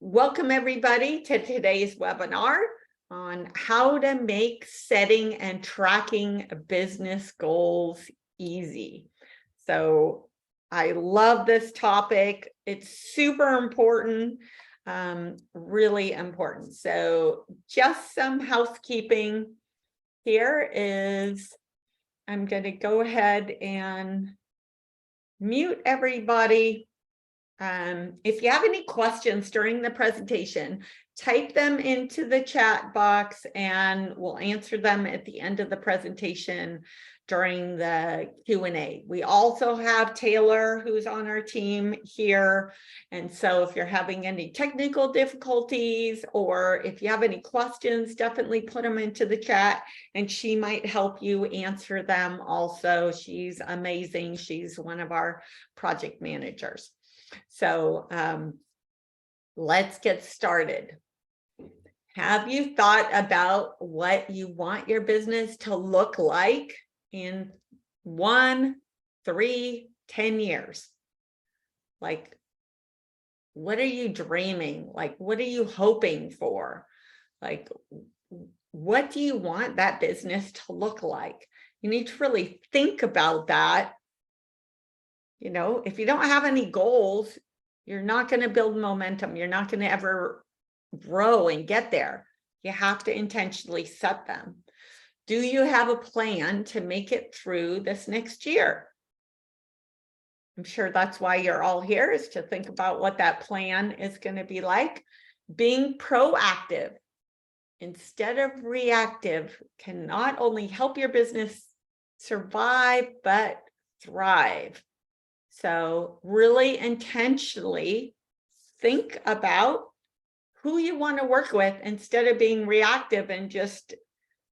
Welcome everybody to today's webinar on how to make setting and tracking business goals easy. So I love this topic. It's super important, really important. So just some housekeeping here is I'm going to go ahead and mute everybody. If you have any questions during the presentation, type them into the chat box and we'll answer them at the end of the presentation during the Q&A. We also have Taylor, who's on our team here. And so if you're having any technical difficulties or if you have any questions, definitely put them into the chat and she might help you answer them also. She's amazing. She's one of our project managers. So let's get started. Have you thought about what you want your business to look like in 1, 3, 10 years? Like, what are you dreaming? Like, what are you hoping for? Like, what do you want that business to look like? You need to really think about that. You know, if you don't have any goals, you're not going to build momentum. You're not going to ever grow and get there. You have to intentionally set them. Do you have a plan to make it through this next year? I'm sure that's why you're all here, is to think about what that plan is going to be like. Being proactive instead of reactive can not only help your business survive, but thrive. So really intentionally think about who you want to work with instead of being reactive and just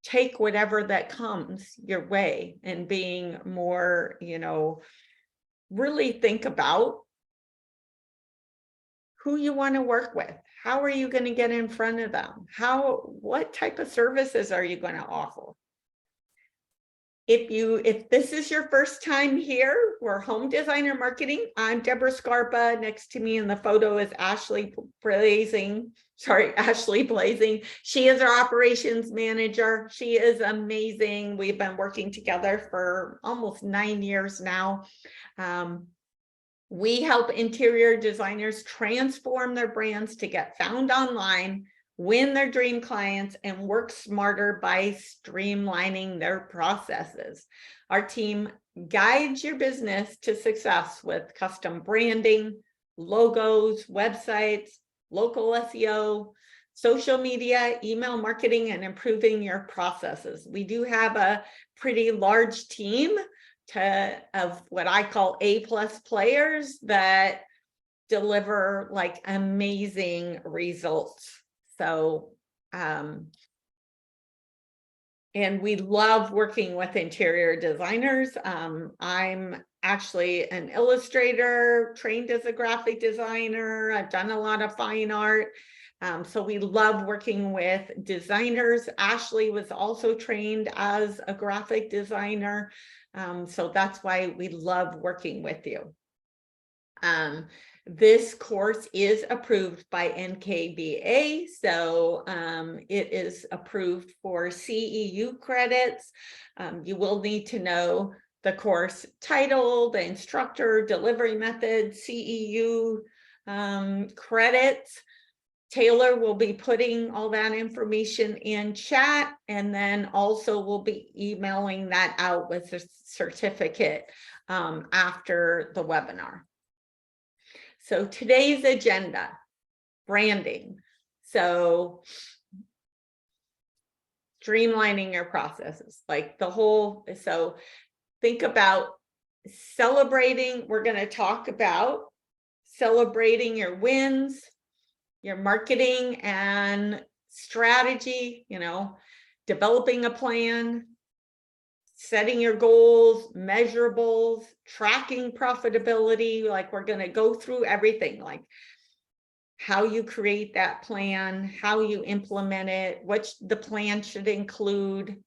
take whatever that comes your way, and being more, really think about who you want to work with. How are you going to get in front of them? What type of services are you going to offer? If this is your first time here, we're Home Designer Marketing. I'm Debra Scarpa. Next to me in the photo is Ashley Blazing. She is our operations manager. She is amazing. We've been working together for almost 9 years now. We help interior designers transform their brands to get found online, win their dream clients, and work smarter by streamlining their processes. Our team guides your business to success with custom branding, logos, websites, local SEO, social media, email marketing, and improving your processes. We do have a pretty large team of what I call A+ players that deliver like amazing results. So, and we love working with interior designers. I'm actually an illustrator, trained as a graphic designer. I've done a lot of fine art. So we love working with designers. Ashley was also trained as a graphic designer. So that's why we love working with you. This course is approved by NKBA, so it is approved for CEU credits. You will need to know the course title, the instructor, delivery method, CEU credits. Taylor will be putting all that information in chat, and then also we'll be emailing that out with a certificate after the webinar. So today's agenda, branding. So streamlining your processes, like so think about celebrating. We're going to talk about celebrating your wins, your marketing and strategy, developing a plan, setting your goals, measurables, tracking profitability. Like, we're going to go through everything, like how you create that plan, how you implement it, what the plan should include.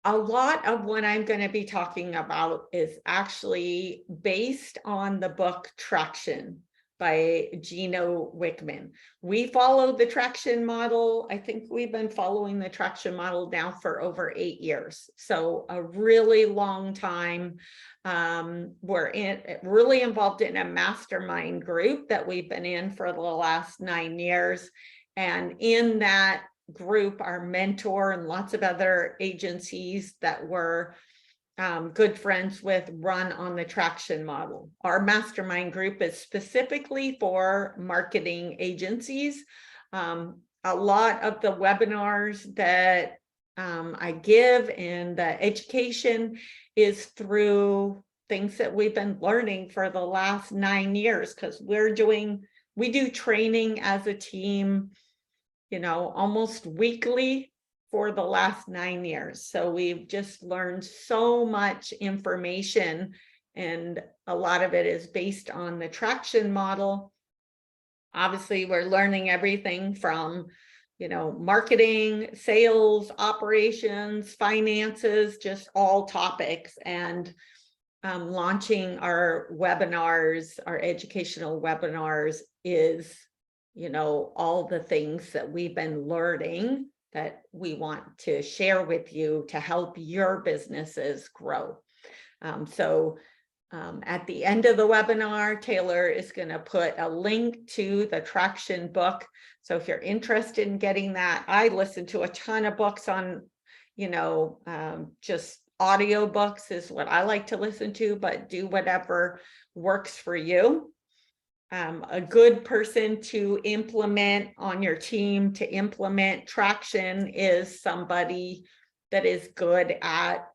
A lot of what I'm going to be talking about is actually based on the book Traction by Gino Wickman. We follow the traction model. I think we've been following the traction model now for over 8 years. So a really long time. We're really involved in a mastermind group that we've been in for the last 9 years. And in that group, our mentor and lots of other agencies that we're good friends with run on the traction model. Our mastermind group is specifically for marketing agencies. A lot of the webinars that I give and the education is through things that we've been learning for the last 9 years, because we do training as a team, almost weekly for the last 9 years. So we've just learned so much information, and a lot of it is based on the traction model. Obviously, we're learning everything from, marketing, sales, operations, finances, just all topics, and launching our webinars, our educational webinars is, all the things that we've been learning that we want to share with you to help your businesses grow. At the end of the webinar, Taylor is going to put a link to the Traction book. So if you're interested in getting that, I listen to a ton of books on, just audio books is what I like to listen to, but do whatever works for you. A good person to implement on your team to implement Traction is somebody that is good at,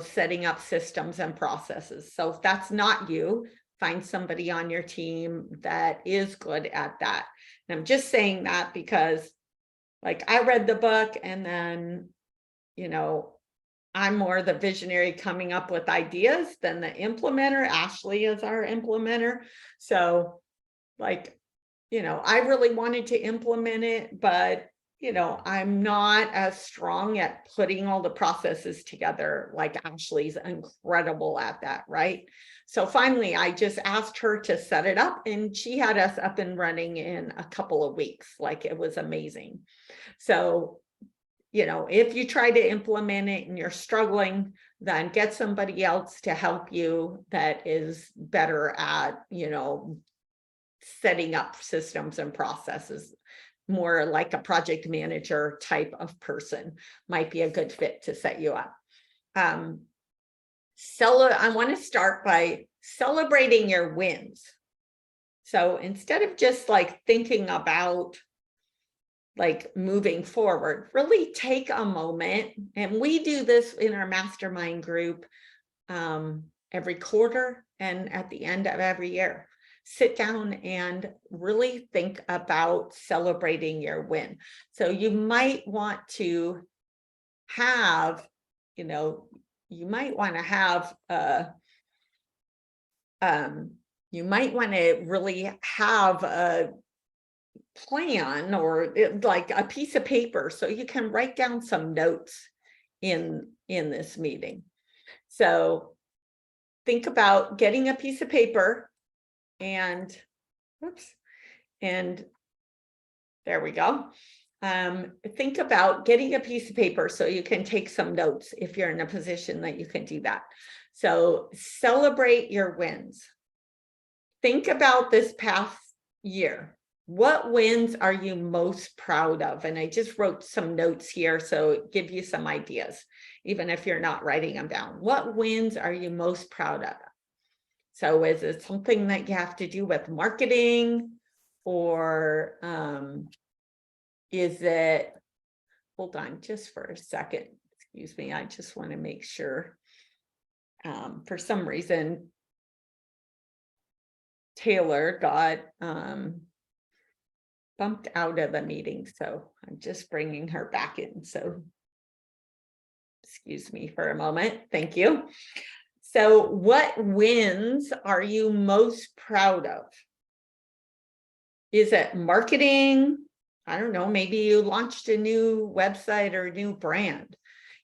setting up systems and processes. So if that's not you, find somebody on your team that is good at that. And I'm just saying that because, like, I read the book and then, I'm more the visionary coming up with ideas than the implementer. Ashley is our implementer. So, like, I really wanted to implement it, but, I'm not as strong at putting all the processes together. Like Ashley's incredible at that, right? So finally, I just asked her to set it up, and she had us up and running in a couple of weeks. Like, it was amazing. So, if you try to implement it and you're struggling, then get somebody else to help you that is better at, setting up systems and processes. More like a project manager type of person might be a good fit to set you up. I want to start by celebrating your wins. So instead of just like thinking about like moving forward, really take a moment. And we do this in our mastermind group every quarter and at the end of every year. Sit down and really think about celebrating your win. So you might want to have, you might want to really have a plan or like a piece of paper so you can write down some notes in this meeting. So think about getting a piece of paper and there we go. Think about getting a piece of paper so you can take some notes if you're in a position that you can do that. So celebrate your wins. Think about this past year. What wins are you most proud of? And I just wrote some notes here, so give you some ideas, even if you're not writing them down. What wins are you most proud of? So is it something that you have to do with marketing, or is it, hold on just for a second, excuse me, I just want to make sure. For some reason, Taylor got bumped out of the meeting, so I'm just bringing her back in. So excuse me for a moment. Thank you. So what wins are you most proud of? Is it marketing? I don't know, maybe you launched a new website or a new brand.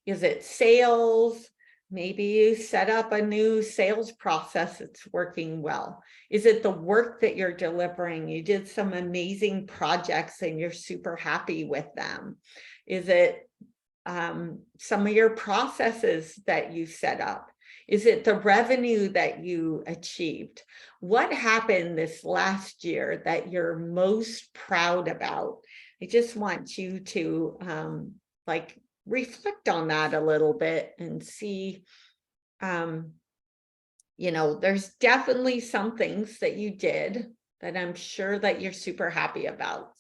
Is it sales? Maybe you set up a new sales process that's working well. Is it the work that you're delivering? You did some amazing projects and you're super happy with them. Is it some of your processes that you set up? Is it the revenue that you achieved? What happened this last year that you're most proud about? I just want you to like reflect on that a little bit and see, you know, there's definitely some things that you did that I'm sure that you're super happy about.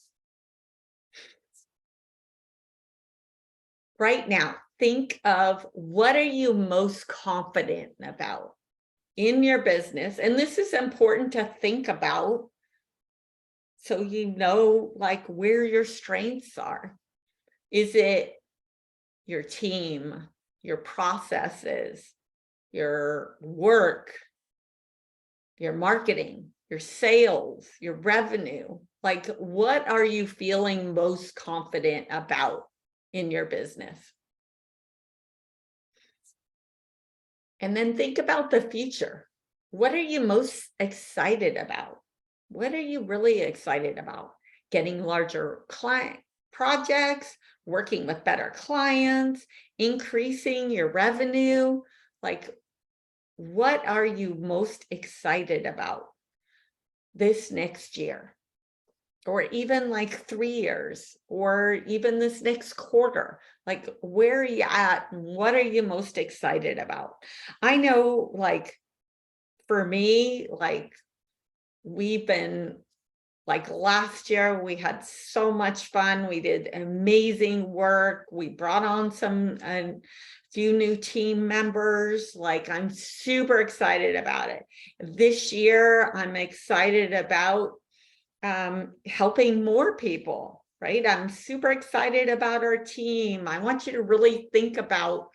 Right now, think of what are you most confident about in your business? And this is important to think about so you know like where your strengths are. Is it your team, your processes, your work, your marketing, your sales, your revenue? Like, what are you feeling most confident about in your business? And then think about the future. What are you most excited about? What are you really excited about? Getting larger client projects, working with better clients, increasing your revenue? Like, what are you most excited about this next year? Or even like 3 years, or even this next quarter? Like, where are you at? What are you most excited about? I know, like, for me, like, we've been, like, last year, we had so much fun. We did amazing work. We brought on some, few new team members. Like, I'm super excited about it. This year, I'm excited about helping more people, right? I'm super excited about our team. I want you to really think about,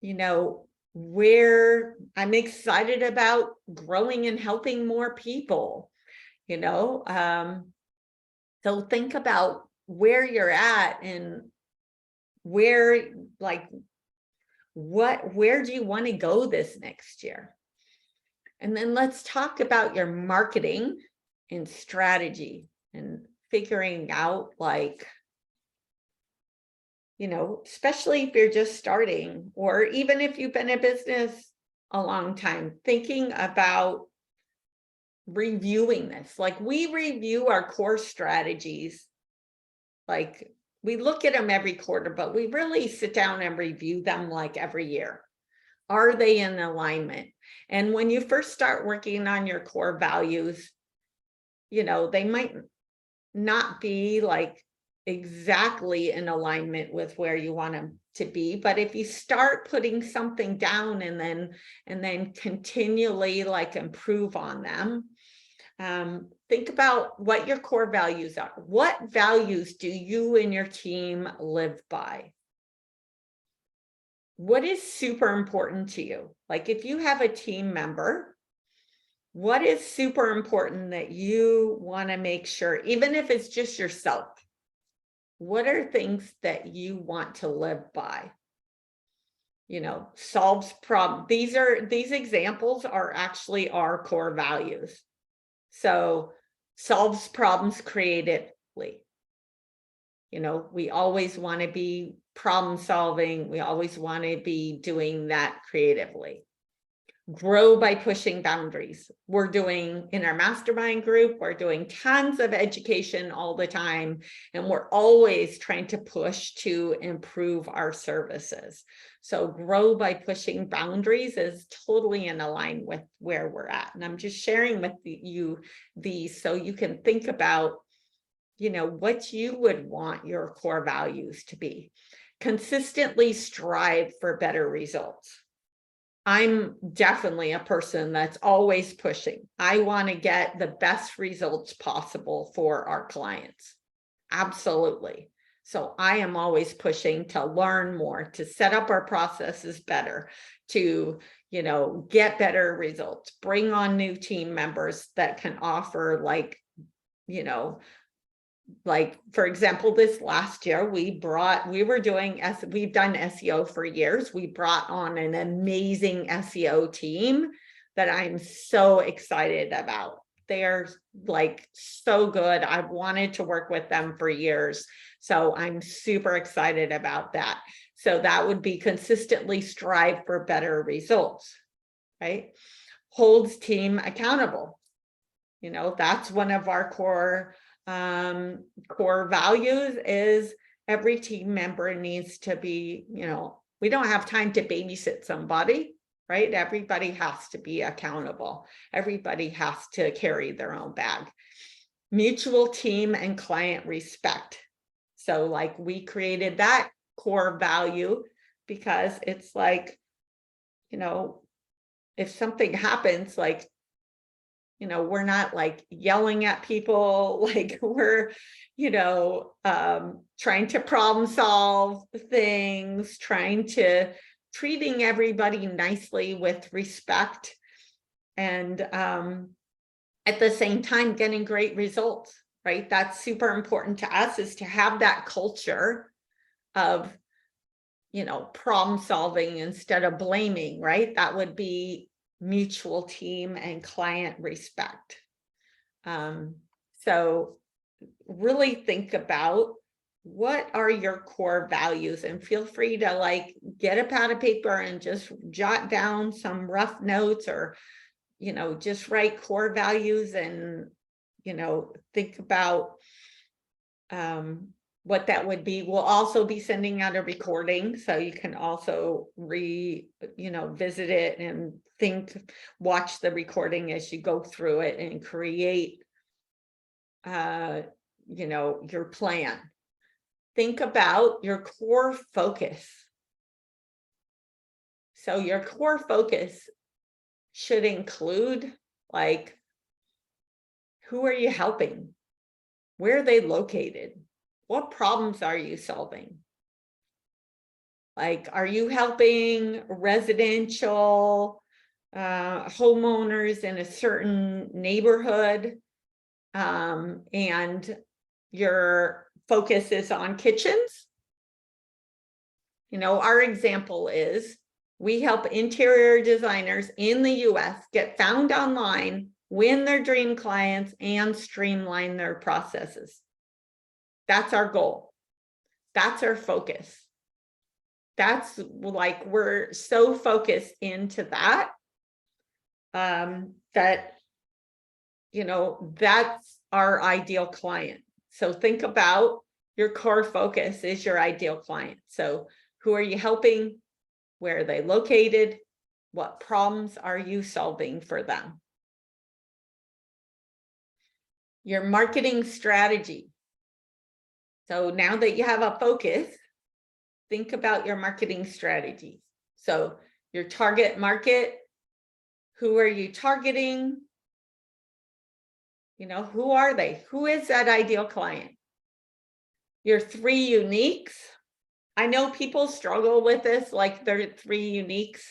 you know, where I'm excited about growing and helping more people, you know. So think about where you're at and where, like, where do you want to go this next year? And then let's talk about your marketing and strategy and figuring out, like, you know, especially if you're just starting, or even if you've been in business a long time, thinking about reviewing this. Like, we review our core strategies. Like, we look at them every quarter, but we really sit down and review them like every year. Are they in alignment? And when you first start working on your core values, you know, they might not be like exactly in alignment with where you want them to be. But if you start putting something down and then continually like improve on them, think about what your core values are. What values do you and your team live by? What is super important to you? Like, if you have a team member, what is super important that you want to make sure, even if it's just yourself, what are things that you want to live by? You know, solves problem. These examples are actually our core values. So, solves problems creatively. You know, we always want to be problem solving. We always want to be doing that creatively. Grow by pushing boundaries. We're doing, in our mastermind group, we're doing tons of education all the time, and we're always trying to push to improve our services. So grow by pushing boundaries is totally in line with where we're at. And I'm just sharing with you these so you can think about, you know, what you would want your core values to be. Consistently strive for better results. I'm definitely a person that's always pushing. I want to get the best results possible for our clients. Absolutely. So I am always pushing to learn more, to set up our processes better, to, you know, get better results, bring on new team members that can offer, like, you know, like, for example, this last year, we've done SEO for years. We brought on an amazing SEO team that I'm so excited about. They're like so good. I've wanted to work with them for years. So I'm super excited about that. So that would be consistently strive for better results, right? Holds team accountable. You know, that's one of our core values is every team member needs to be, you know, we don't have time to babysit somebody, right? Everybody has to be accountable. Everybody has to carry their own bag. Mutual team and client respect. So like we created that core value because it's like, you know, if something happens, like, you know, we're not like yelling at people, like we're, you know, trying to problem solve things, treating everybody nicely with respect, and at the same time getting great results, right? That's super important to us, is to have that culture of, you know, problem solving instead of blaming, right? That would be mutual team and client respect. So really think about what are your core values, and feel free to like get a pad of paper and just jot down some rough notes, or, you know, just write core values and, you know, think about what that would be. We'll also be sending out a recording, so you can also visit it and watch the recording as you go through it and create, your plan. Think about your core focus. So your core focus should include, like, who are you helping? Where are they located? What problems are you solving? Like, are you helping residential homeowners in a certain neighborhood, and your focus is on kitchens? You know, our example is we help interior designers in the US get found online, win their dream clients, and streamline their processes. That's our goal. That's our focus. That's like, we're so focused into that, that, you know, that's our ideal client. So think about your core focus is your ideal client. So who are you helping? Where are they located? What problems are you solving for them? Your marketing strategy. So now that you have a focus, think about your marketing strategy. So your target market, who are you targeting? You know, who are they? Who is that ideal client? Your 3 uniques. I know people struggle with this, like their 3 uniques.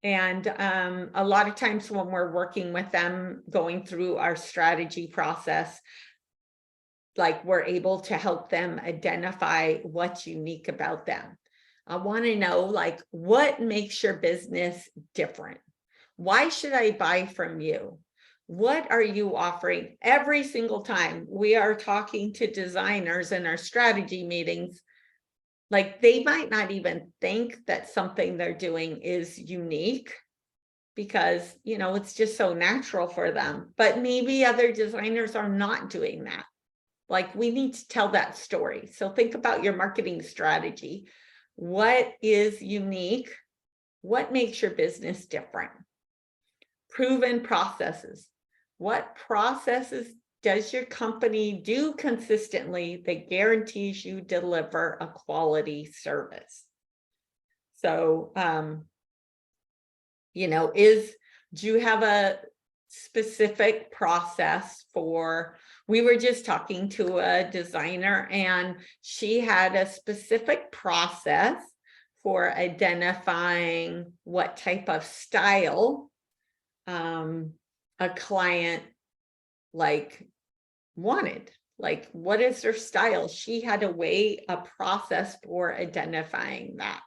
And a lot of times when we're working with them, going through our strategy process, like, we're able to help them identify what's unique about them. I want to know, like, what makes your business different? Why should I buy from you? What are you offering? Every single time we are talking to designers in our strategy meetings, like, they might not even think that something they're doing is unique because, you know, it's just so natural for them. But maybe other designers are not doing that. Like, we need to tell that story. So think about your marketing strategy. What is unique? What makes your business different? Proven processes. What processes does your company do consistently that guarantees you deliver a quality service? So, you know, do you have a specific process for, we were just talking to a designer and she had a specific process for identifying what type of style a client like wanted. Like, what is their style? She had a process for identifying that,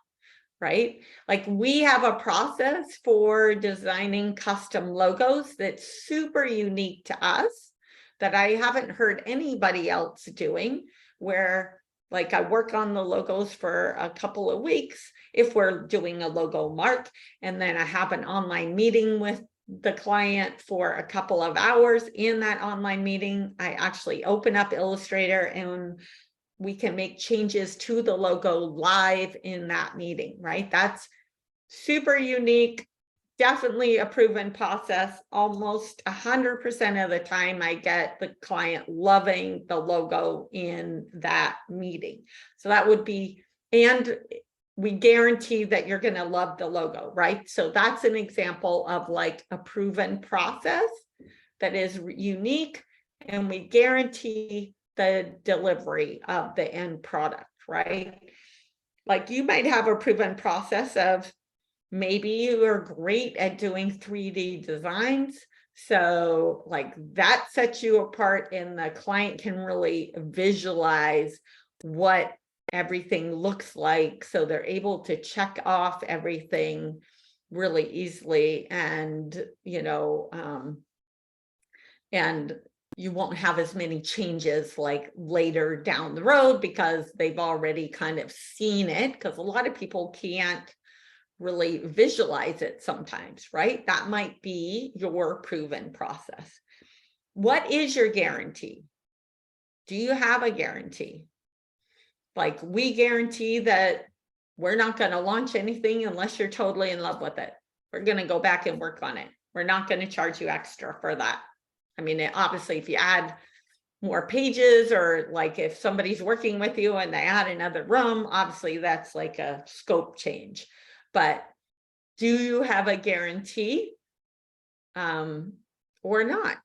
right? Like, we have a process for designing custom logos that's super unique to us that I haven't heard anybody else doing, where like I work on the logos for a couple of weeks if we're doing a logo mark, and then I have an online meeting with the client for a couple of hours. In that online meeting, I actually open up Illustrator and we can make changes to the logo live in that meeting, right? That's super unique, definitely a proven process. Almost 100% of the time I get the client loving the logo in that meeting. So that would be, and we guarantee that you're going to love the logo, right? So that's an example of like a proven process that is unique, and we guarantee the delivery of the end product, right? Like, you might have a proven process of maybe you are great at doing 3D designs. So like that sets you apart, and the client can really visualize what everything looks like. So they're able to check off everything really easily, and, and you won't have as many changes like later down the road because they've already kind of seen it, because a lot of people can't really visualize it sometimes, right? That might be your proven process. What is your guarantee? Do you have a guarantee? Like, we guarantee that we're not going to launch anything unless you're totally in love with it. We're going to go back and work on it. We're not going to charge you extra for that. I mean, obviously, if you add more pages, or like if somebody's working with you and they add another room, obviously that's like a scope change. But do you have a guarantee or not?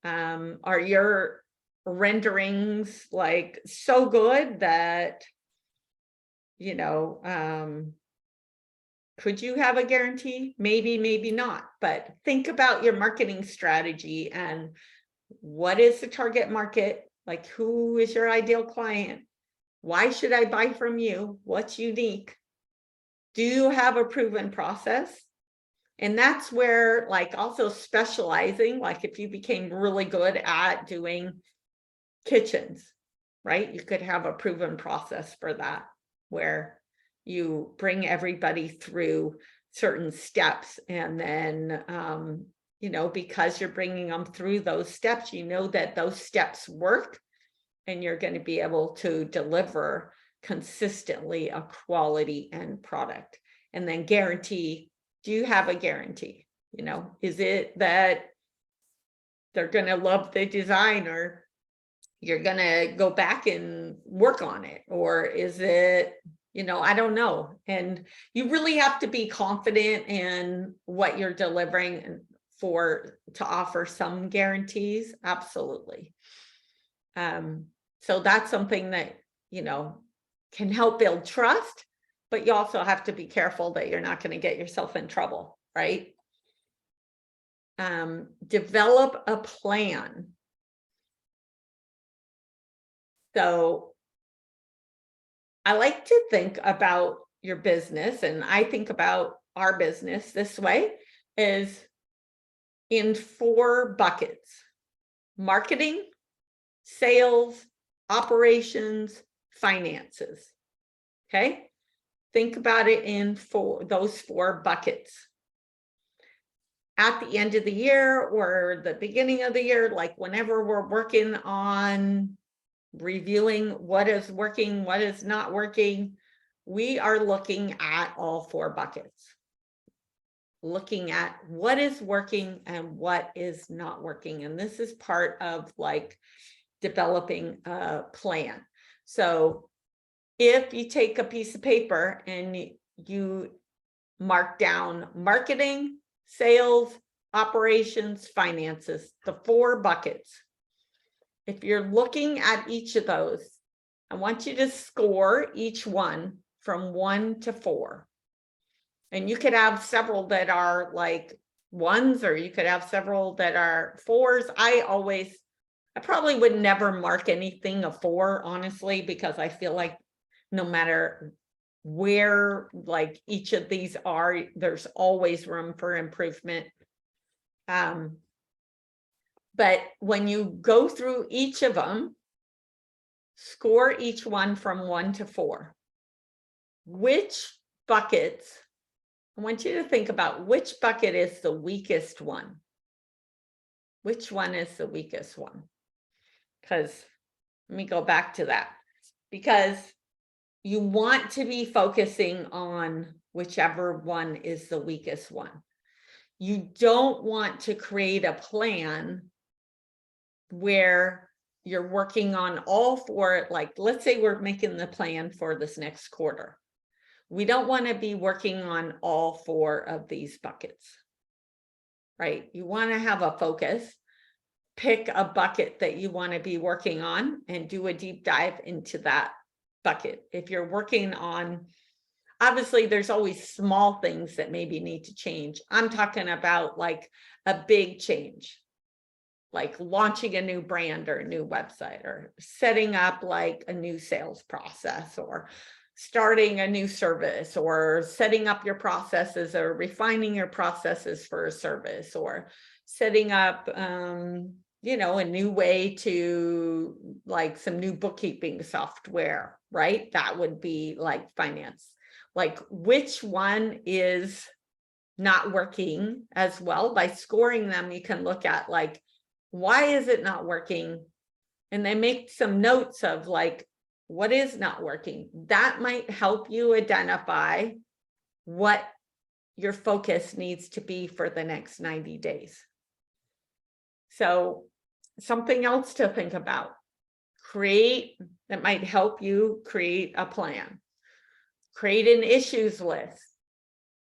Are your renderings like so good that, could you have a guarantee? Maybe, maybe not. But think about your marketing strategy and what is the target market? Like, who is your ideal client? Why should I buy from you? What's unique? Do you have a proven process? And that's where, like, also specializing, like if you became really good at doing kitchens, right? You could have a proven process for that, where you bring everybody through certain steps, and then, because you're bringing them through those steps, that those steps work, and you're going to be able to deliver consistently a quality end product. And then guarantee, do you have a guarantee? Is it that they're going to love the design, or you're going to go back and work on it? Or is it, I don't know. And you really have to be confident in what you're delivering to offer some guarantees. Absolutely. So that's something that, can help build trust, but you also have to be careful that you're not going to get yourself in trouble, right? Develop a plan. So I like to think about your business, and I think about our business this way, is in 4 buckets: marketing, sales, operations, finances. Okay. Think about it in those 4 buckets. At the end of the year or the beginning of the year, like whenever we're working on reviewing what is working, what is not working, we are looking at all 4 buckets, looking at what is working and what is not working. And this is part of like developing a plan. So if you take a piece of paper and you mark down marketing, sales, operations, finances, the 4 buckets. If you're looking at each of those, I want you to score each one from 1 to 4. And you could have several that are like 1s, or you could have several that are 4s. I I probably would never mark anything a 4, honestly, because I feel like no matter where like each of these are, there's always room for improvement. But when you go through each of them, score each one from 1 to 4. Which buckets, I want you to think about which bucket is the weakest one. Which one is the weakest one? Because let me go back to that. Because you want to be focusing on whichever one is the weakest one. You don't want to create a plan where you're working on all 4, like let's say we're making the plan for this next quarter. We don't want to be working on all 4 of these buckets, right? You want to have a focus, pick a bucket that you want to be working on and do a deep dive into that bucket. If you're working on, obviously there's always small things that maybe need to change. I'm talking about like a big change, like launching a new brand or a new website, or setting up like a new sales process, or starting a new service, or setting up your processes, or refining your processes for a service, or setting up you know, a new way to like some new bookkeeping software, right? That would be like finance. Like which one is not working as well? By scoring them, you can look at like, why is it not working? And then make some notes of like, what is not working? That might help you identify what your focus needs to be for the next 90 days. So something else to think about, that might help you create a plan. Create an issues list.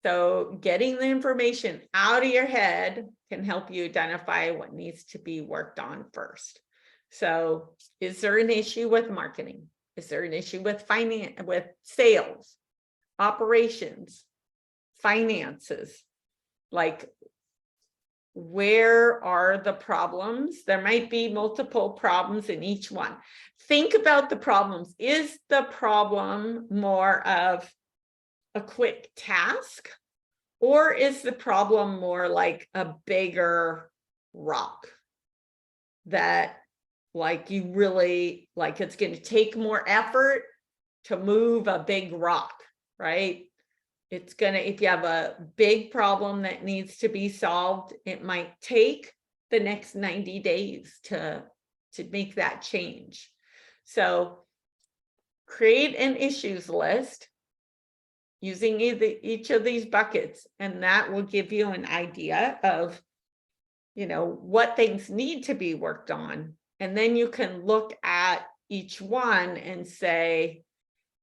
So getting the information out of your head can help you identify what needs to be worked on first. So is there an issue with marketing? Is there an issue with finance, with sales, operations, finances? Like, where are the problems? There might be multiple problems in each one. Think about the problems. Is the problem more of a quick task, or is the problem more like a bigger rock that like you really like, it's going to take more effort to move a big rock, right? It's gonna, if you have a big problem that needs to be solved, it might take the next 90 days to make that change. So create an issues list using each of these buckets, and that will give you an idea of, you know, what things need to be worked on. And then you can look at each one and say,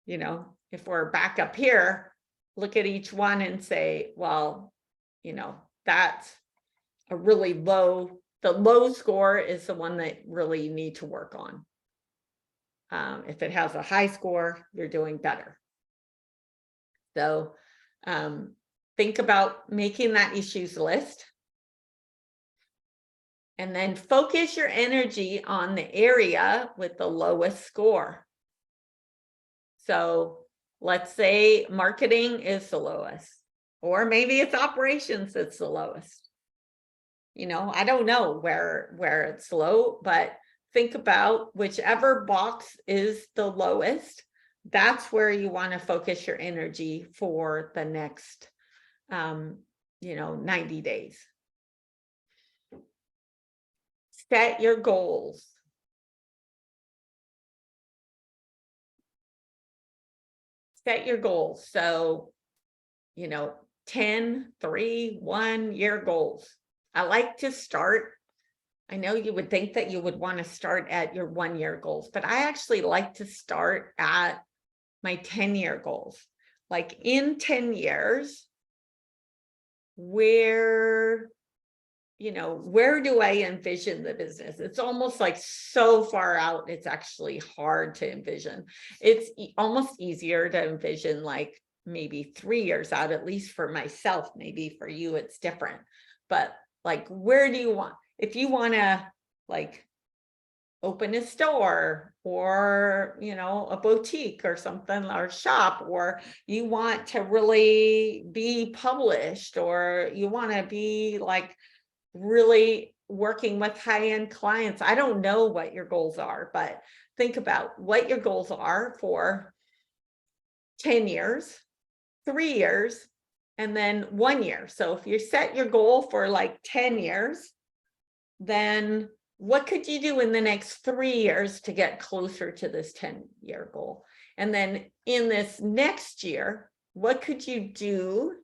you know, if we're back up here, look at each one and say, well, you know, that's a really low, the low score is the one that really you need to work on. If it has a high score, you're doing better. So think about making that issues list. And then focus your energy on the area with the lowest score. So let's say marketing is the lowest, or maybe it's operations that's the lowest. You know, I don't know where it's low, but think about whichever box is the lowest. That's where you want to focus your energy for the next, you know, 90 days. Set your goals. Set your goals. So, you know, 10, 3, 1 year goals. I like to start. I know you would think that you would want to start at your 1 year goals, but I actually like to start at my 10-year goals. Like in 10 years, where, you know, where do I envision the business? It's almost like so far out, it's actually hard to envision. It's almost easier to envision like maybe 3 years out, at least for myself. Maybe for you, it's different. But like, where do you want, if you want to like open a store or, a boutique or something, or shop, or you want to really be published, or you want to be like really working with high-end clients. I don't know what your goals are, but think about what your goals are for 10 years, 3 years, and then 1 year. So if you set your goal for like 10 years, then what could you do in the next 3 years to get closer to this 10-year goal? And then in this next year, what could you do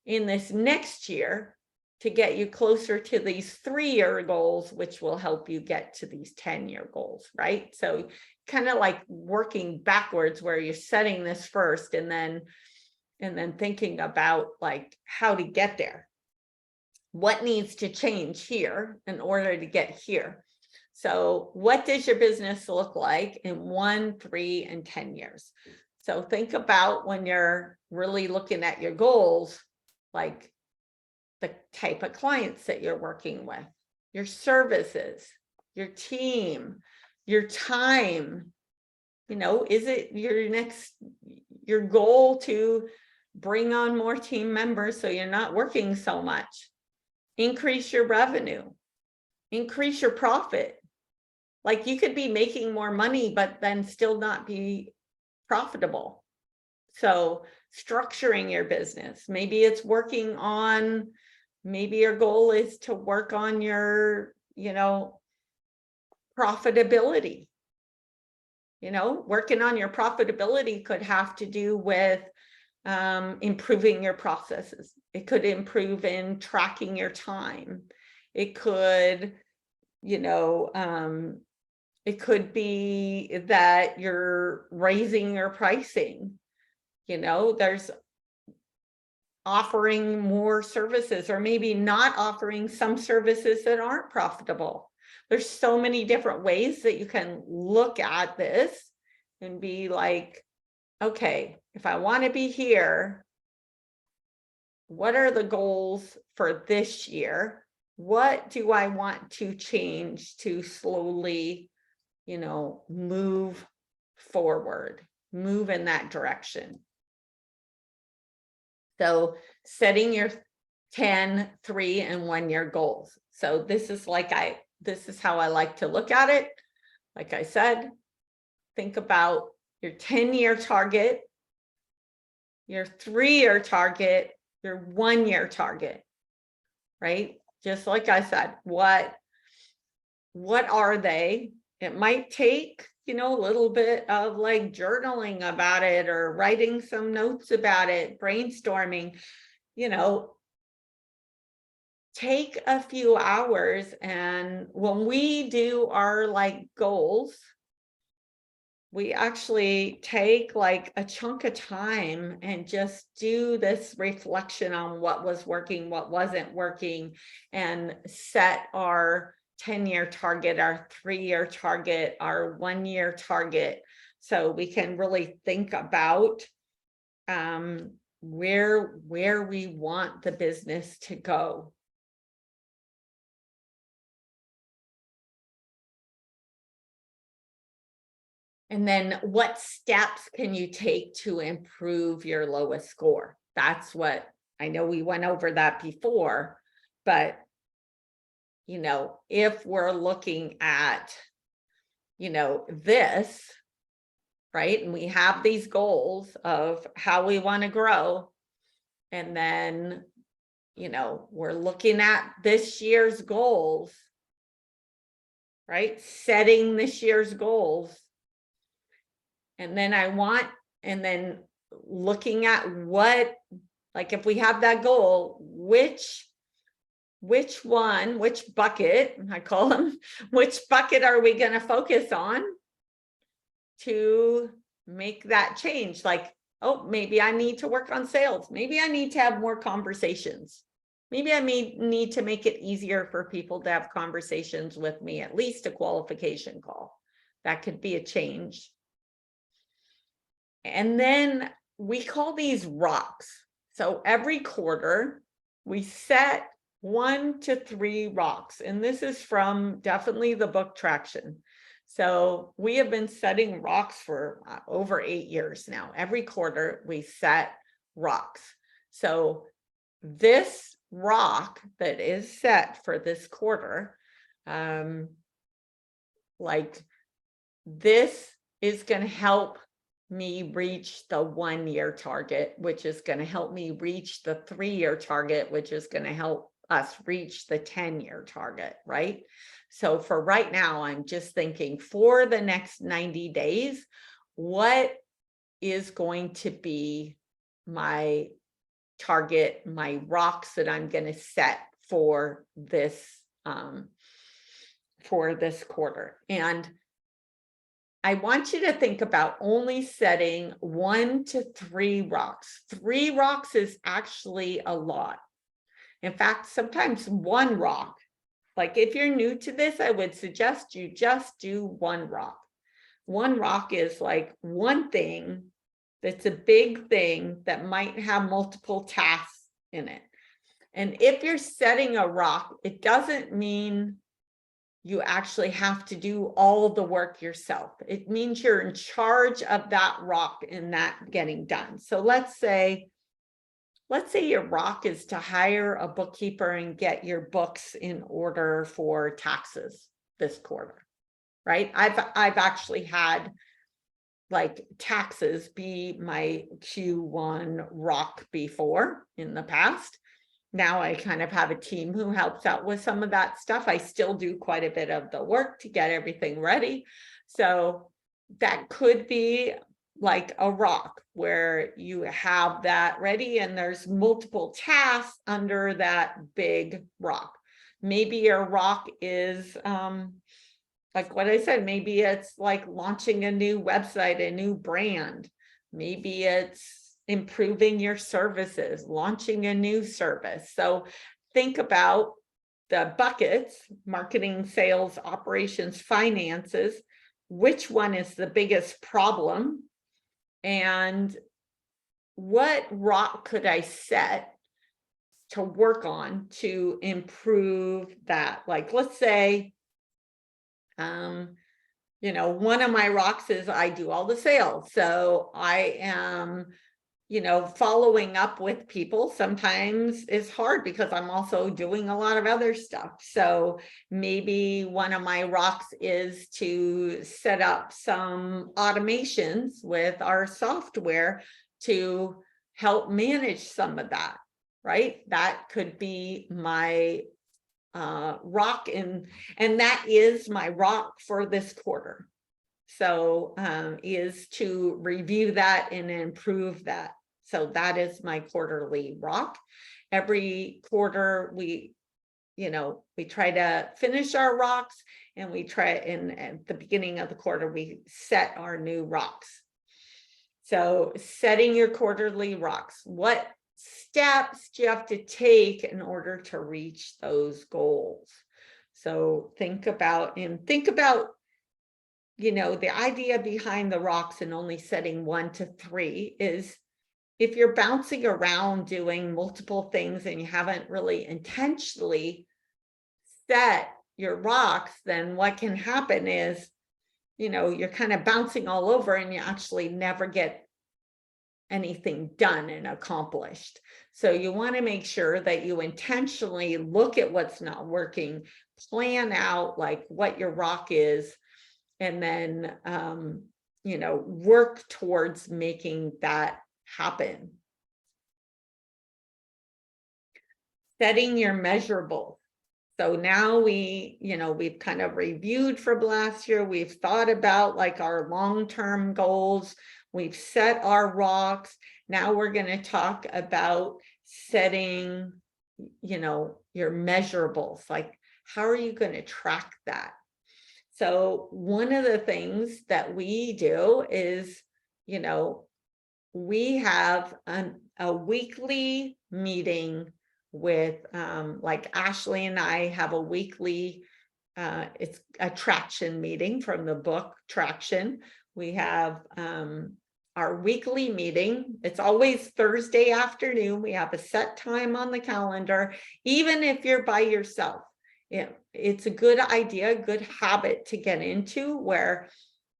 in this next year to get you closer to these 3-year goals, which will help you get to these 10-year goals, right? So kind of like working backwards, where you're setting this first and then thinking about like how to get there. What needs to change here in order to get here? So what does your business look like in 1, 3, and 10 years? So think about, when you're really looking at your goals, like the type of clients that you're working with, your services, your team, your time. Is it your goal to bring on more team members so you're not working so much? Increase your revenue, increase your profit. Like, you could be making more money, but then still not be profitable. So structuring your business, maybe maybe your goal is to work on your, profitability. Working on your profitability could have to do with improving your processes. It could improve in tracking your time. It could, it could be that you're raising your pricing. There's offering more services, or maybe not offering some services that aren't profitable. There's so many different ways that you can look at this and be like, okay, if I want to be here, what are the goals for this year? What do I want to change to slowly, move forward, move in that direction? So setting your 10, 3, and 1 year goals. So this is how I like to look at it. Like I said, think about your 10-year target, your 3-year target, your 1-year target, right? Just like I said, what are they? It might take, a little bit of like journaling about it, or writing some notes about it, brainstorming, take a few hours. And when we do our like goals, we actually take like a chunk of time and just do this reflection on what was working, what wasn't working, and set our 10-year target, our 3-year target, our 1-year target. So we can really think about where we want the business to go. And then what steps can you take to improve your lowest score? That's what, I know we went over that before, but if we're looking at, this, right? And we have these goals of how we want to grow. And then, we're looking at this year's goals, right? Setting this year's goals. And then looking at what, like, if we have that goal, which bucket, I call them, which bucket are we going to focus on to make that change? Like, oh, maybe I need to work on sales. Maybe I need to have more conversations. Maybe I need to make it easier for people to have conversations with me, at least a qualification call. That could be a change. And then we call these rocks. So every quarter we set 1 to 3 rocks. And this is from definitely the book Traction. So we have been setting rocks for over 8 years now. Every quarter we set rocks. So this rock that is set for this quarter, like this is going to help me reach the 1-year target, which is going to help me reach the 3-year target, which is going to help us reach the 10-year target, right? So for right now, I'm just thinking for the next 90 days, what is going to be my target, my rocks that I'm going to set for this quarter. And I want you to think about only setting 1 to 3 rocks. 3 rocks is actually a lot. In fact, sometimes 1 rock. Like if you're new to this, I would suggest you just do 1 rock. 1 rock is like one thing that's a big thing that might have multiple tasks in it. And if you're setting a rock, it doesn't mean you actually have to do all the work yourself. It means you're in charge of that rock and that getting done. So let's say your rock is to hire a bookkeeper and get your books in order for taxes this quarter, right? I've actually had like taxes be my Q1 rock before in the past. Now I kind of have a team who helps out with some of that stuff. I still do quite a bit of the work to get everything ready. So that could be like a rock where you have that ready and there's multiple tasks under that big rock. Maybe your rock is like what I said, maybe it's like launching a new website, a new brand. Maybe it's improving your services, launching a new service. So think about the buckets: marketing, sales, operations, finances. Which one is the biggest problem? And what rock could I set to work on to improve that? Like, let's say, one of my rocks is I do all the sales. So I am, following up with people sometimes is hard because I'm also doing a lot of other stuff. So maybe one of my rocks is to set up some automations with our software to help manage some of that, right? That could be my rock, and that is my rock for this quarter. So is to review that and improve that. So that is my quarterly rock. Every quarter we try to finish our rocks, and we try, and at the beginning of the quarter we set our new rocks. So setting your quarterly rocks, what steps do you have to take in order to reach those goals? So think about the idea behind the rocks and only setting 1 to 3 is if you're bouncing around doing multiple things and you haven't really intentionally set your rocks, then what can happen is, you're kind of bouncing all over and you actually never get anything done and accomplished. So you want to make sure that you intentionally look at what's not working, plan out like what your rock is, and then, work towards making that happen. Setting your measurables. So now we've kind of reviewed from last year. We've thought about like our long-term goals. We've set our rocks. Now we're going to talk about setting, your measurables. Like, how are you going to track that? So one of the things that we do is, we have a weekly meeting with, like Ashley and I have a weekly, it's a traction meeting from the book Traction. We have our weekly meeting. It's always Thursday afternoon. We have a set time on the calendar, even if you're by yourself. it's a good idea, good habit to get into, where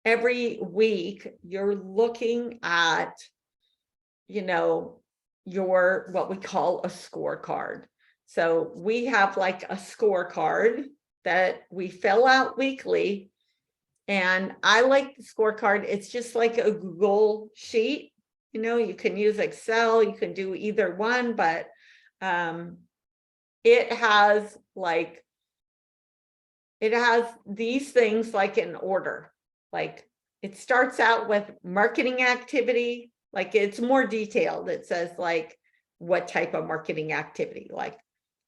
every week you're looking at, your, what we call a scorecard. So we have like a scorecard that we fill out weekly. And I like the scorecard. It's just like a Google sheet. You can use Excel, you can do either one, but it has these things like in order. Like it starts out with marketing activity, like it's more detailed. It says like what type of marketing activity, like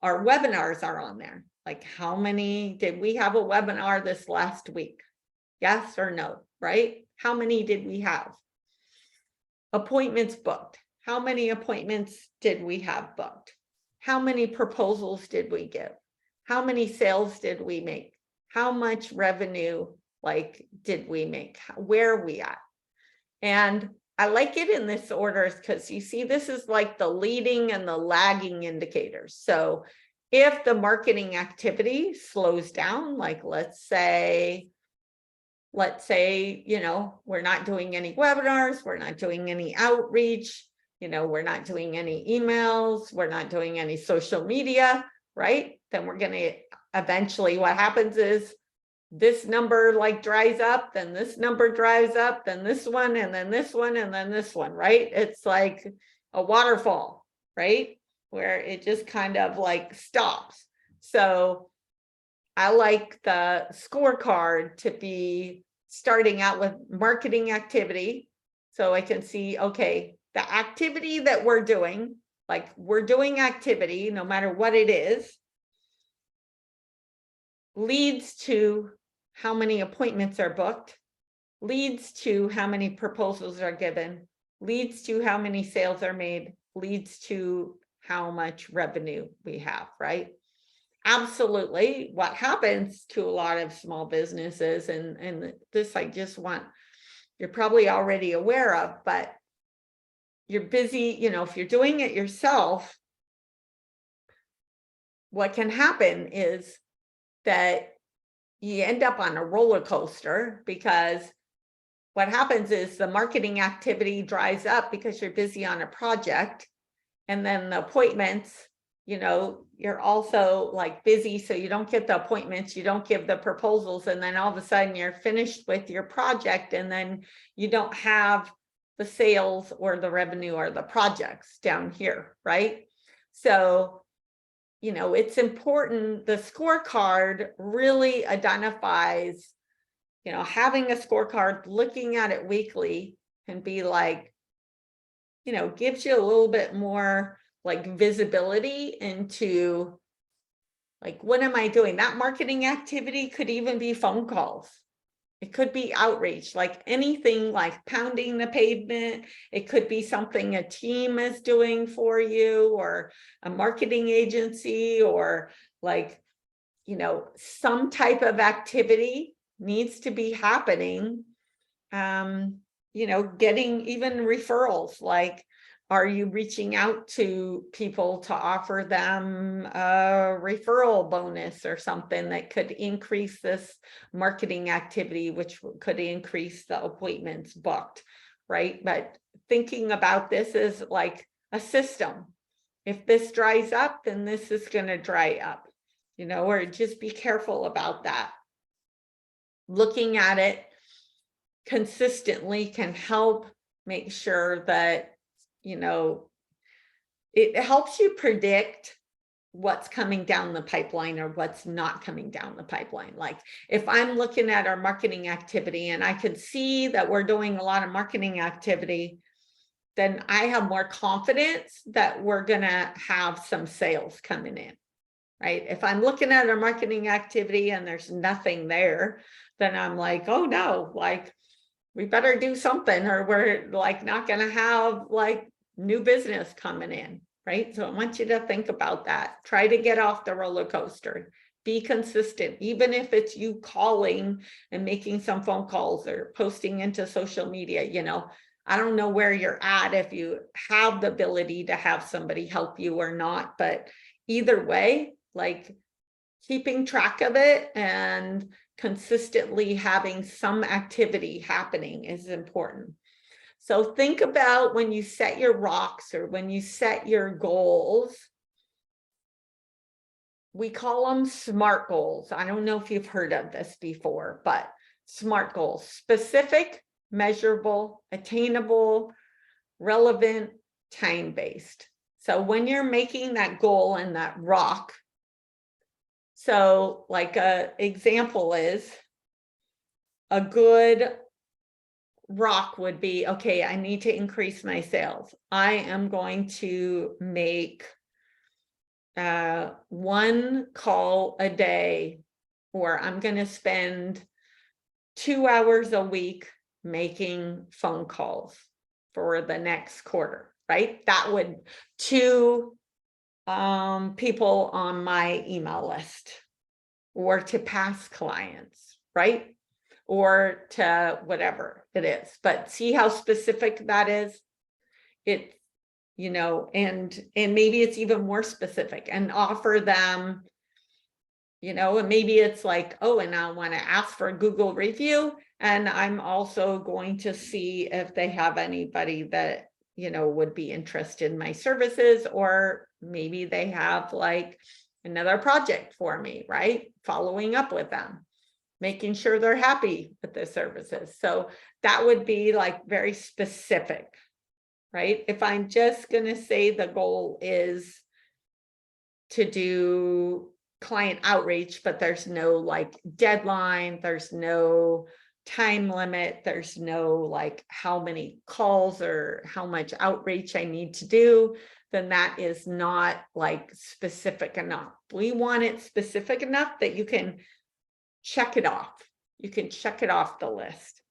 our webinars are on there. Like how many did we have a webinar this last week? Yes or no, right? How many did we have? Appointments booked. How many appointments did we have booked? How many proposals did we give? How many sales did we make? How much revenue did we make? Where are we at? And I like it in this order because you see, this is like the leading and the lagging indicators. So if the marketing activity slows down, like let's say, we're not doing any webinars, we're not doing any outreach, we're not doing any emails, we're not doing any social media, right? Then we're going to eventually, what happens is this number dries up, then this number dries up, then this one, and then this one, and then this one, right? It's like a waterfall, right? Where it just kind of stops. So I like the scorecard to be starting out with marketing activity. So I can see, okay, the activity that we're doing, we're doing activity, no matter what it is, leads to how many appointments are booked, leads to how many proposals are given, leads to how many sales are made, leads to how much revenue we have, right? Absolutely. What happens to a lot of small businesses, and this I just want, you're probably already aware of, but you're busy, if you're doing it yourself, what can happen is that you end up on a roller coaster, because what happens is the marketing activity dries up because you're busy on a project, and then the appointments, you're also busy, so you don't get the appointments, you don't give the proposals, and then all of a sudden you're finished with your project, and then you don't have the sales or the revenue or the projects down here, right? So it's important. The scorecard really identifies, having a scorecard, looking at it weekly can be gives you a little bit more visibility into what am I doing? That marketing activity could even be phone calls. It could be outreach, anything pounding the pavement. It could be something a team is doing for you, or a marketing agency, or some type of activity needs to be happening. Getting even referrals, are you reaching out to people to offer them a referral bonus or something that could increase this marketing activity, which could increase the appointments booked, right? But thinking about this is like a system. If this dries up, then this is going to dry up, or just be careful about that. Looking at it consistently can help make sure that it helps you predict what's coming down the pipeline or what's not coming down the pipeline. If I'm looking at our marketing activity and I can see that we're doing a lot of marketing activity, then I have more confidence that we're going to have some sales coming in, right? If I'm looking at our marketing activity and there's nothing there, then I'm like, oh no, we better do something, or we're not going to have new business coming in, right? So I want you to think about that. Try to get off the roller coaster. Be consistent, even if it's you calling and making some phone calls or posting into social media. I don't know where you're at, if you have the ability to have somebody help you or not, but either way, keeping track of it and consistently having some activity happening is important. So think about when you set your rocks or when you set your goals. We call them SMART goals. I don't know if you've heard of this before, but SMART goals: specific, measurable, attainable, relevant, time-based. So when you're making that goal and that rock, so like a example is a good rock would be, okay, I need to increase my sales. I am going to make 1 call a day, or I'm going to spend 2 hours a week making phone calls for the next quarter, right? That would 2 people on my email list, or to past clients, right? Or to whatever it is. But see how specific that is? It, you know, and maybe it's even more specific, and offer them, you know, and maybe it's like, oh, and I want to ask for a Google review, and I'm also going to see if they have anybody that, you know, would be interested in my services, or maybe they have like another project for me, right? Following up with them, making sure they're happy with the services. So that would be like very specific, right? If I'm just going to say the goal is to do client outreach, but there's no like deadline, there's no time limit, there's no like how many calls or how much outreach I need to do, then that is not like specific enough. We want it specific enough that you can check it off. You can check it off the list.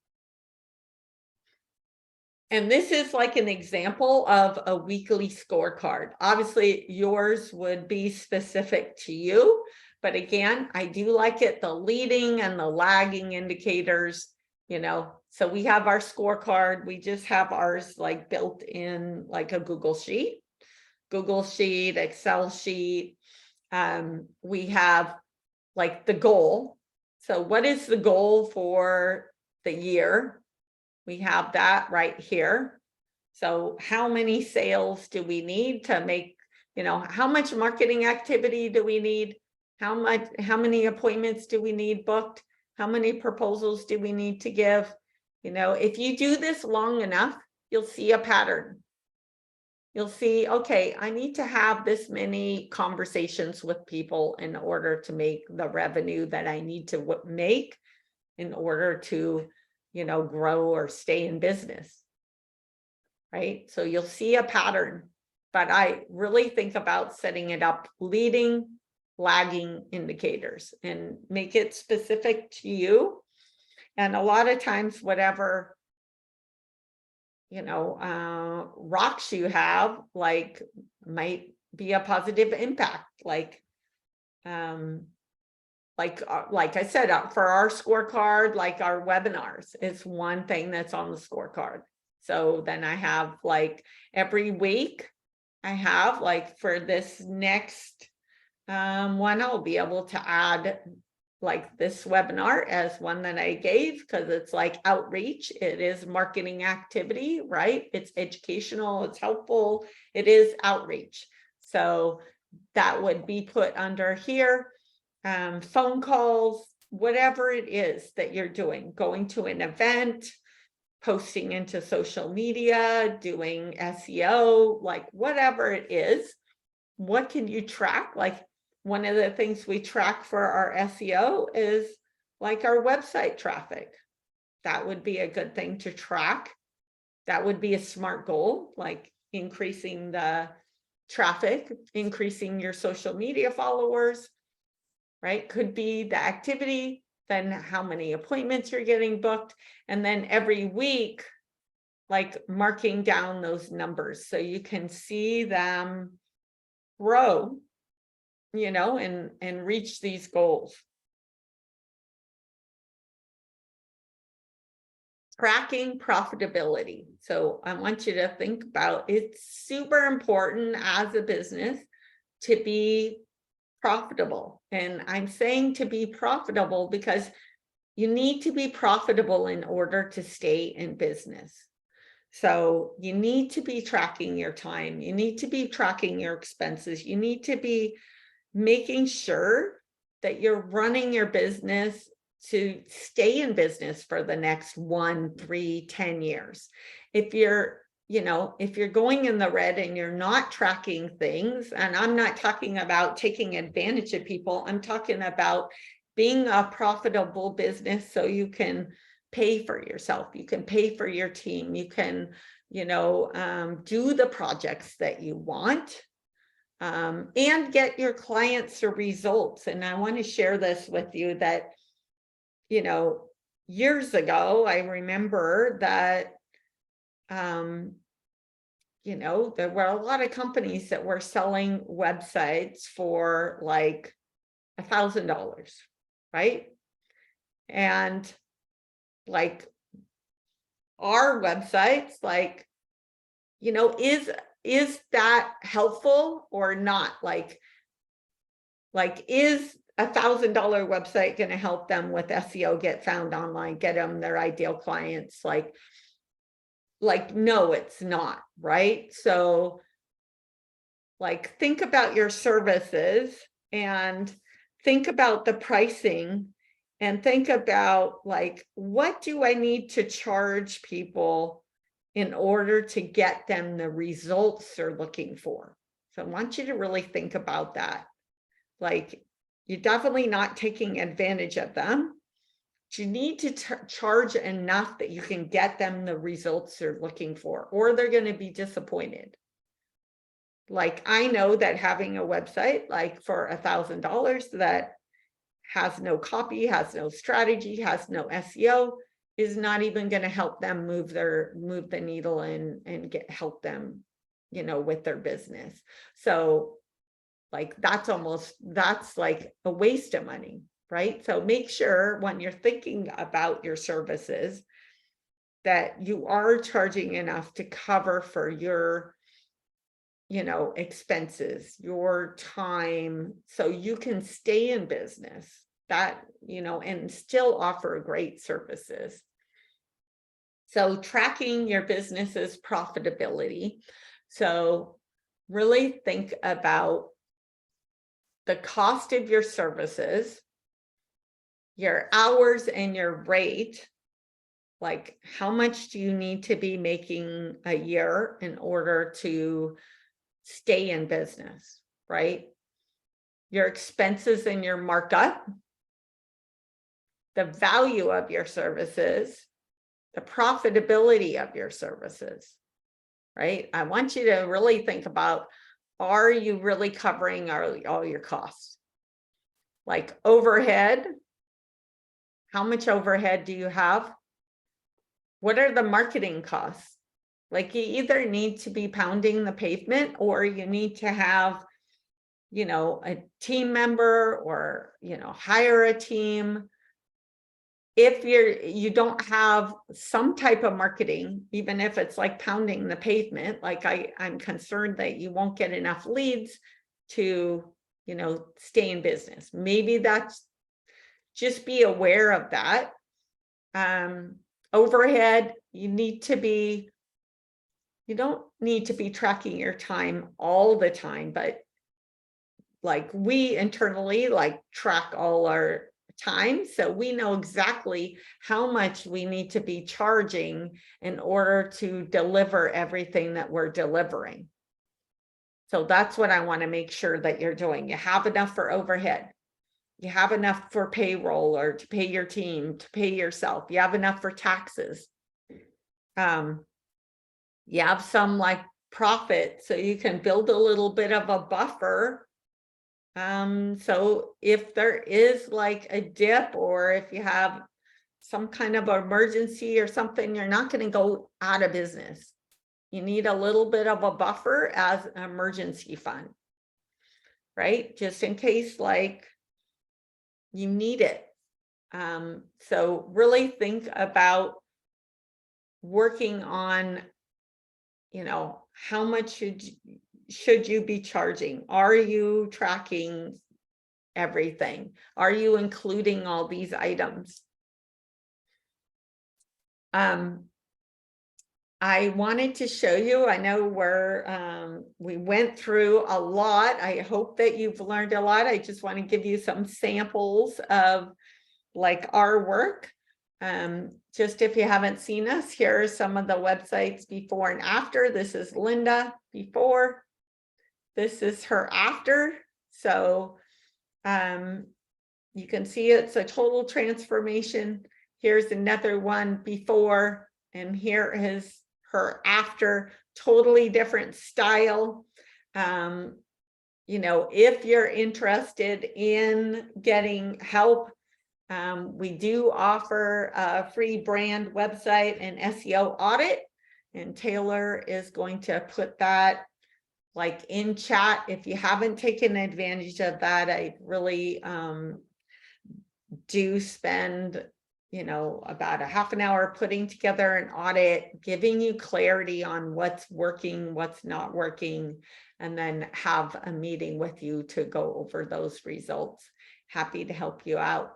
And this is like an example of a weekly scorecard. Obviously, yours would be specific to you. But again, I do like it, the leading and the lagging indicators, you know. So we have our scorecard. We just have ours like built in like a Google Sheet, Excel sheet. We have like the goal. So what is the goal for the year? We have that right here. So how many sales do we need to make, you know, how much marketing activity do we need? How many appointments do we need booked? How many proposals do we need to give? You know, if you do this long enough, you'll see a pattern. You'll see, okay, I need to have this many conversations with people in order to make the revenue that I need to make in order to, you know, grow or stay in business, right? So you'll see a pattern, but I really think about setting it up leading, lagging indicators, and make it specific to you. And a lot of times, whatever, you know, rocks you have, like, might be a positive impact, like I said, for our scorecard, like our webinars is one thing that's on the scorecard. So then I have like every week, I have like for this next one, I'll be able to add like this webinar as one that I gave, because it's like outreach. It is marketing activity, right? It's educational, it's helpful, it is outreach. So that would be put under here. Phone calls, whatever it is that you're doing, going to an event, posting into social media, doing SEO, like whatever it is, what can you track? Like one of the things we track for our SEO is like our website traffic. That would be a good thing to track. That would be a SMART goal, like increasing the traffic, increasing your social media followers, right? Could be the activity, then how many appointments you're getting booked, and then every week, like marking down those numbers so you can see them grow, you know, and reach these goals. Tracking profitability. So I want you to think about, it's super important as a business to be profitable. And I'm saying to be profitable because you need to be profitable in order to stay in business. So you need to be tracking your time. You need to be tracking your expenses. You need to be making sure that you're running your business to stay in business for the next 1, 3, 10 years. If you're, if you're going in the red and you're not tracking things, and I'm not talking about taking advantage of people, I'm talking about being a profitable business so you can pay for yourself, you can pay for your team, you can, do the projects that you want, and get your clients the results. And I want to share this with you that, years ago, I remember that, there were a lot of companies that were selling websites for like $1,000, right? And like our websites, like, is that helpful or not? Like is $1,000 website going to help them with SEO, get found online, get them their ideal clients? Like, no, it's not, right? So like, think about your services and think about the pricing and think about like, what do I need to charge people in order to get them the results they're looking for? So I want you to really think about that. Like, you're definitely not taking advantage of them. You need to charge enough that you can get them the results they're looking for, or they're going to be disappointed. Like, I know that having a website like for $1,000 that has no copy, has no strategy, has no SEO, is not even going to help them move the needle and help them, with their business. So like, that's like a waste of money, right? So make sure when you're thinking about your services that you are charging enough to cover for your, expenses, your time, so you can stay in business, that, and still offer great services. So tracking your business's profitability. So really think about the cost of your services, your hours and your rate. Like, how much do you need to be making a year in order to stay in business, right? Your expenses and your markup, the value of your services, the profitability of your services, right? I want you to really think about, are you really covering all your costs? Like overhead, how much overhead do you have? What are the marketing costs? Like, you either need to be pounding the pavement, or you need to have, a team member, or, hire a team. If you don't have some type of marketing, even if it's like pounding the pavement, like I'm concerned that you won't get enough leads to, stay in business. Maybe that's, just be aware of that. Overhead, you don't need to be tracking your time all the time, but like, we internally like track all our time, so we know exactly how much we need to be charging in order to deliver everything that we're delivering. So that's what I want to make sure that you're doing. You have enough for overhead. You have enough for payroll, or to pay your team, to pay yourself. You have enough for taxes. You have some like profit, so you can build a little bit of a buffer. So if there is like a dip, or if you have some kind of emergency or something, you're not going to go out of business. You need a little bit of a buffer as an emergency fund, right? Just in case like you need it. So really think about working on, how much should you be charging? Are you tracking everything? Are you including all these items? I wanted to show you, I know we went through a lot. I hope that you've learned a lot. I just want to give you some samples of like our work. Just if you haven't seen us, here are some of the websites before and after. This is Linda before. This is her after. So you can see it's a total transformation. Here's another one before, and here is her after, totally different style. You know, if you're interested in getting help, we do offer a free brand website and SEO audit, and Taylor is going to put that like in chat. If you haven't taken advantage of that, I really do spend, you know, about a half an hour putting together an audit, giving you clarity on what's working, what's not working, and then have a meeting with you to go over those results. Happy to help you out.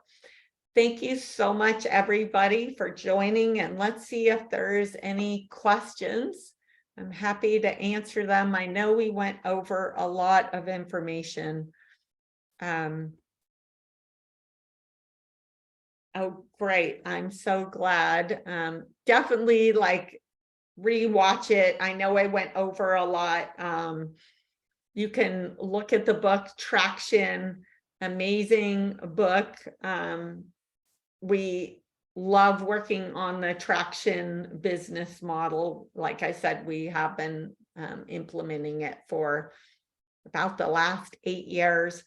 Thank you so much, everybody, for joining, and let's see if there's any questions. I'm happy to answer them. I know we went over a lot of information. Oh, great. I'm so glad. Definitely like rewatch it. I know I went over a lot. You can look at the book Traction, amazing book. We love working on the Traction business model. Like I said, we have been implementing it for about the last 8 years.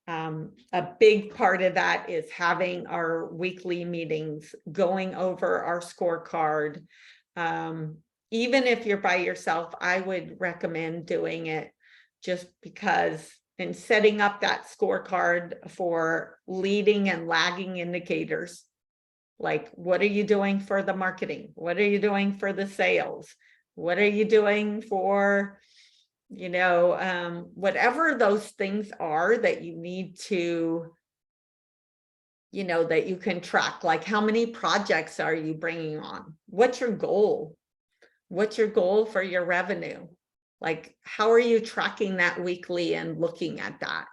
A big part of that is having our weekly meetings, going over our scorecard. Even if you're by yourself, I would recommend doing it just because, and setting up that scorecard for leading and lagging indicators. Like, what are you doing for the marketing? What are you doing for the sales? What are you doing for, you know, whatever those things are that you need to, you know, that you can track, like how many projects are you bringing on? What's your goal? What's your goal for your revenue? Like, how are you tracking that weekly and looking at that?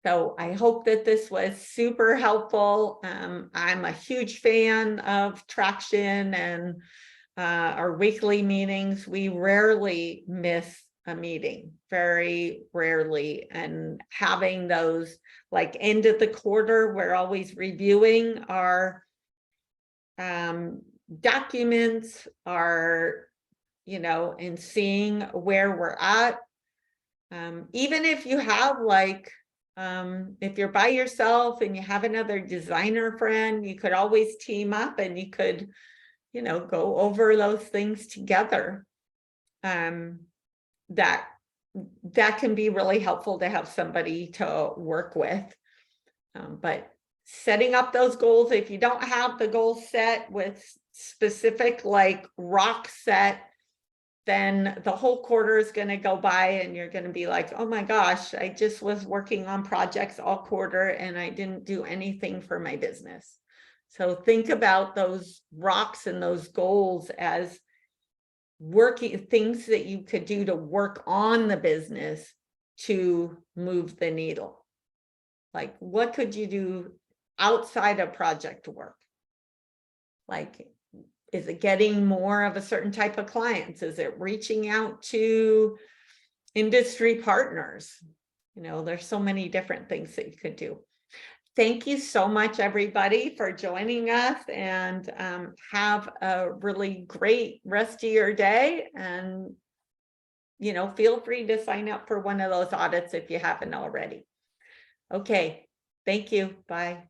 So I hope that this was super helpful. I'm a huge fan of Traction and our weekly meetings. We rarely miss a meeting, very rarely. And having those like end of the quarter, we're always reviewing our documents, our, you know, and seeing where we're at. Even if you have like, if you're by yourself and you have another designer friend, you could always team up and you could, you know, go over those things together. That can be really helpful to have somebody to work with. But setting up those goals, if you don't have the goal set with specific like rock set, then the whole quarter is going to go by and you're going to be like, oh my gosh, I just was working on projects all quarter and I didn't do anything for my business. So think about those rocks and those goals as working things that you could do to work on the business to move the needle. Like, what could you do outside of project work? Like, is it getting more of a certain type of clients? Is it reaching out to industry partners? You know, there's so many different things that you could do. Thank you so much, everybody, for joining us, and have a really great rest of your day. And, you know, feel free to sign up for one of those audits if you haven't already. Okay, thank you. Bye.